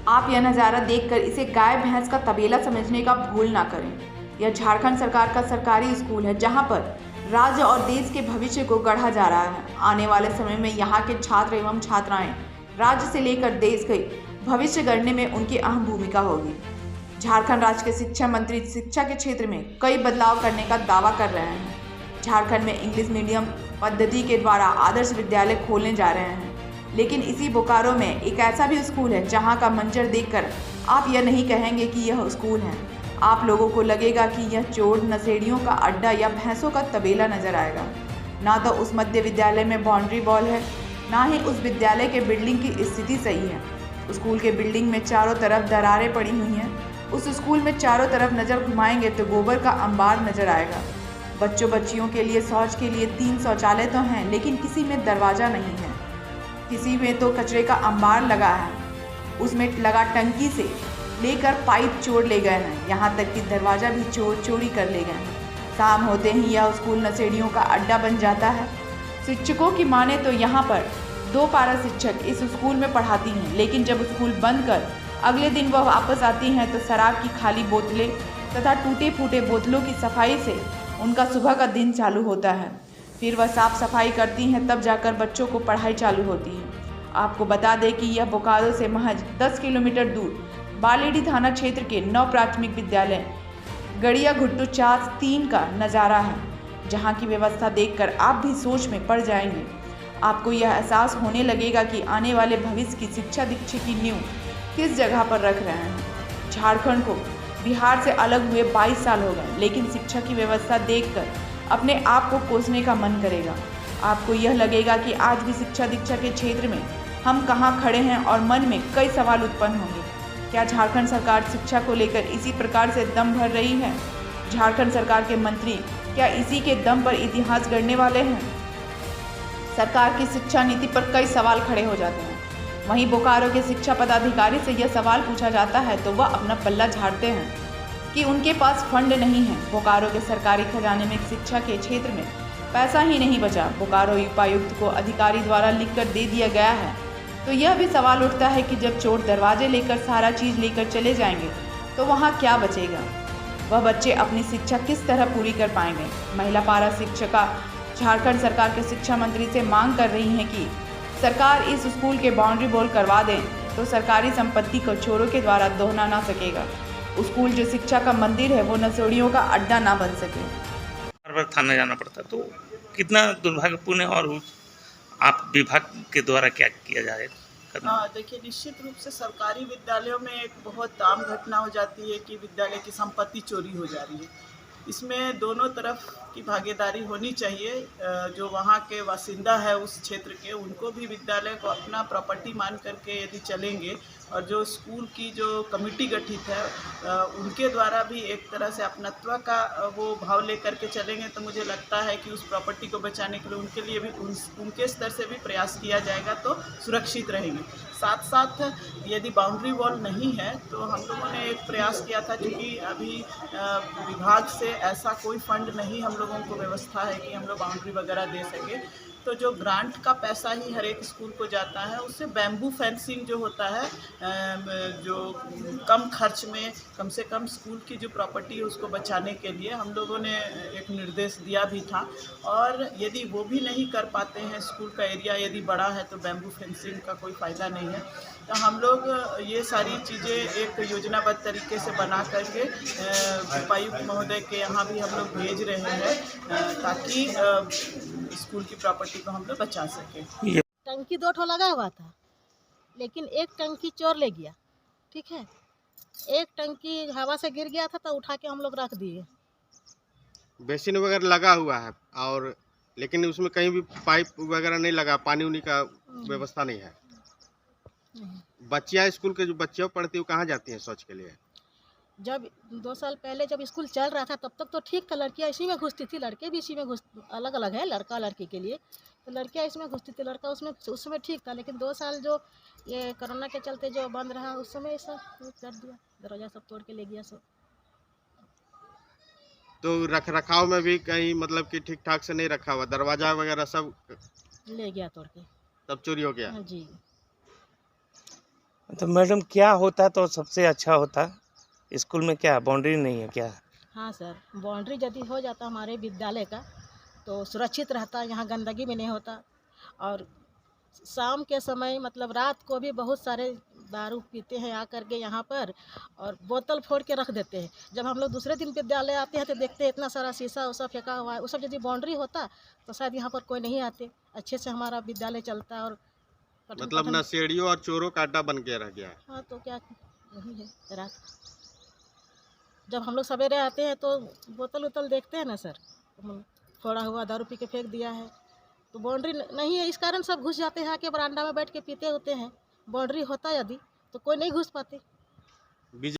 आप यह नज़ारा देखकर इसे गाय भैंस का तबेला समझने का भूल ना करें। यह झारखंड सरकार का सरकारी स्कूल है जहां पर राज्य और देश के भविष्य को गढ़ा जा रहा है। आने वाले समय में यहाँ के छात्र एवं छात्राएं राज्य से लेकर देश के भविष्य गढ़ने में उनकी अहम भूमिका होगी। झारखंड राज्य के शिक्षा मंत्री शिक्षा के क्षेत्र में कई बदलाव करने का दावा कर रहे हैं। झारखंड में इंग्लिश मीडियम पद्धति के द्वारा आदर्श विद्यालय खोलने जा रहे हैं, लेकिन इसी बोकारो में एक ऐसा भी स्कूल है जहां का मंजर देखकर आप यह नहीं कहेंगे कि यह स्कूल है। आप लोगों को लगेगा कि यह चोर नशेड़ियों का अड्डा या भैंसों का तबेला नजर आएगा। ना तो उस मध्य विद्यालय में बाउंड्री बॉल है, ना ही उस विद्यालय के बिल्डिंग की स्थिति सही है। स्कूल के बिल्डिंग में चारों तरफ दरारें पड़ी हुई हैं। उस स्कूल में चारों तरफ नज़र घुमाएंगे तो गोबर का अंबार नजर आएगा। बच्चों बच्चियों के लिए शौच के लिए 3 शौचालय तो हैं, लेकिन किसी में दरवाज़ा नहीं है, किसी में तो कचरे का अंबार लगा है। उसमें लगा टंकी से लेकर पाइप चोर ले गए हैं, यहाँ तक कि दरवाज़ा भी चोर चोरी कर ले गए हैं। शाम होते ही यह स्कूल नशेड़ियों का अड्डा बन जाता है। शिक्षकों की माने तो यहाँ पर 2 पारा शिक्षक इस स्कूल में पढ़ाती हैं, लेकिन जब स्कूल बंद कर अगले दिन वह वापस आती हैं तो शराब की खाली बोतलें तथा टूटे फूटे बोतलों की सफाई से उनका सुबह का दिन चालू होता है। फिर वह साफ सफाई करती हैं, तब जाकर बच्चों को पढ़ाई चालू होती है। आपको बता दें कि यह बोकारो से महज 10 किलोमीटर दूर बालेडी थाना क्षेत्र के 9 प्राथमिक विद्यालय गड़िया घुट्टू 4-3 का नज़ारा है, जहां की व्यवस्था देखकर आप भी सोच में पड़ जाएंगे। आपको यह एहसास होने लगेगा कि आने वाले भविष्य की शिक्षा दीक्षा की नींव किस जगह पर रख रहे हैं। झारखंड को बिहार से अलग हुए 22 साल हो गए, लेकिन शिक्षा की व्यवस्था देखकर अपने आप को कोसने का मन करेगा। आपको यह लगेगा कि आज भी शिक्षा दीक्षा के क्षेत्र में हम कहाँ खड़े हैं और मन में कई सवाल उत्पन्न होंगे। क्या झारखंड सरकार शिक्षा को लेकर इसी प्रकार से दम भर रही है? झारखंड सरकार के मंत्री क्या इसी के दम पर इतिहास गढ़ने वाले हैं? सरकार की शिक्षा नीति पर कई सवाल खड़े हो जाते हैं। वहीं बोकारो के शिक्षा पदाधिकारी से यह सवाल पूछा जाता है तो वह अपना पल्ला झाड़ते हैं कि उनके पास फंड नहीं है। बोकारो के सरकारी खजाने में शिक्षा के क्षेत्र में पैसा ही नहीं बचा। बोकारो उपायुक्त को अधिकारी द्वारा लिखकर दे दिया गया है, तो यह भी सवाल उठता है कि जब चोर दरवाजे लेकर सारा चीज़ लेकर चले जाएंगे तो वहाँ क्या बचेगा? वह बच्चे अपनी शिक्षा किस तरह पूरी कर पाएंगे? महिला पारा शिक्षिका झारखंड सरकार के शिक्षा मंत्री से मांग कर रही हैं कि सरकार इस स्कूल के बाउंड्री वॉल करवा दें, तो सरकारी संपत्ति को चोरों के द्वारा दोहना ना सकेगा। स्कूल जो शिक्षा का मंदिर है वो नशेड़ियों का अड्डा ना बन सके। बार बार थाना जाना पड़ता, तो कितना दुर्भाग्यपूर्ण है और आप विभाग के द्वारा क्या किया जाए? देखिए, निश्चित रूप से सरकारी विद्यालयों में एक बहुत आम घटना हो जाती है कि विद्यालय की संपत्ति चोरी हो जा रही है। इसमें दोनों तरफ की भागीदारी होनी चाहिए। जो वहाँ के बासिंदा है उस क्षेत्र के, उनको भी विद्यालय को अपना प्रॉपर्टी मान करके यदि चलेंगे, और जो स्कूल की जो कमेटी गठित है उनके द्वारा भी एक तरह से अपनत्व का वो भाव लेकर के चलेंगे, तो मुझे लगता है कि उस प्रॉपर्टी को बचाने के लिए उनके लिए भी उनके स्तर से भी प्रयास किया जाएगा तो सुरक्षित रहेंगे। साथ साथ यदि बाउंड्री वॉल नहीं है तो हम लोगों ने एक प्रयास किया था, क्योंकि अभी विभाग से ऐसा कोई फंड नहीं हम लोगों को व्यवस्था है कि हम लोग बाउंड्री वगैरह दे सके, तो जो ग्रांट का पैसा ही हर एक स्कूल को जाता है उससे बैम्बू फेंसिंग जो होता है, जो कम खर्च में कम से कम स्कूल की जो प्रॉपर्टी है उसको बचाने के लिए हम लोगों ने एक निर्देश दिया भी था। और यदि वो भी नहीं कर पाते हैं, स्कूल का एरिया यदि बड़ा है तो बैम्बू फेंसिंग का कोई फ़ायदा नहीं है, तो हम लोग ये सारी चीज़ें एक योजनाबद्ध तरीके से बना करके उपायुक्त महोदय के यहाँ भी हम लोग भेज रहे हैं, ताकि स्कूल की प्रॉपर्टी को हम लोग बचा सकें। टंकी 2 ठो लगा हुआ था, लेकिन एक टंकी चोर ले गया। ठीक है, एक टंकी हवा से गिर गया था तो उठा के हम लोग रख दिए। बेसिन वगैरह लगा हुआ है, और लेकिन उसमें कहीं भी पाइप वगैरह नहीं लगा, पानी उनी का व्यवस्था नहीं है। बच्चियाँ स्कूल के जो बच्चियाँ पढ़ती है वो कहाँ जाती हैं शौच के लिए? जब 2 साल पहले जब स्कूल चल रहा था तब तक तो ठीक था, लड़कियाँ इसी में घुसती थी, लड़के भी इसी में अलग अलग है, लड़का लड़की के लिए, तो लड़कियाँ इसमें घुसती थी, लड़का उसमें ठीक था। लेकिन 2 साल जो ये कोरोना के चलते जो बंद रहा उस समय ऐसा कर दिया, दरवाजा सब तोड़ के ले गया सब। तो रख रखाव में भी कहीं मतलब कि ठीक ठाक से नहीं रखा हुआ, दरवाजा वगैरह सब ले गया तोड़ के, सब चोरी हो गया। हाँ जी। तो मैडम क्या होता तो सबसे अच्छा होता? स्कूल में क्या बाउंड्री नहीं है क्या? हाँ सर, बाउंड्री यदि हो जाता हमारे विद्यालय का तो सुरक्षित रहता, यहाँ गंदगी भी नहीं होता। और शाम के समय मतलब रात को भी बहुत सारे दारू पीते हैं आकर के यहाँ पर और बोतल फोड़ के रख देते हैं। जब हम लोग दूसरे दिन विद्यालय आते हैं तो देखते हैं इतना सारा शीशा उसा फेंका हुआ है। उस सब यदि बाउंड्री होता तो शायद यहाँ पर कोई नहीं आते, अच्छे से हमारा विद्यालय चलता और मतलब नशेड़ियों और चोरों का अड्डा बन के रह गया है। हाँ तो क्या वही है रात जब हम लोग सवेरे आते हैं तो बोतल उतल देखते हैं ना सर, फोड़ा हुआ दारू पी के फेंक दिया है। तो बाउंड्री नहीं है, इस कारण सब घुस जाते हैं आके बरामदा में बैठ के पीते होते हैं। बाउंड्री होता यदि तो कोई नहीं घुस पाते।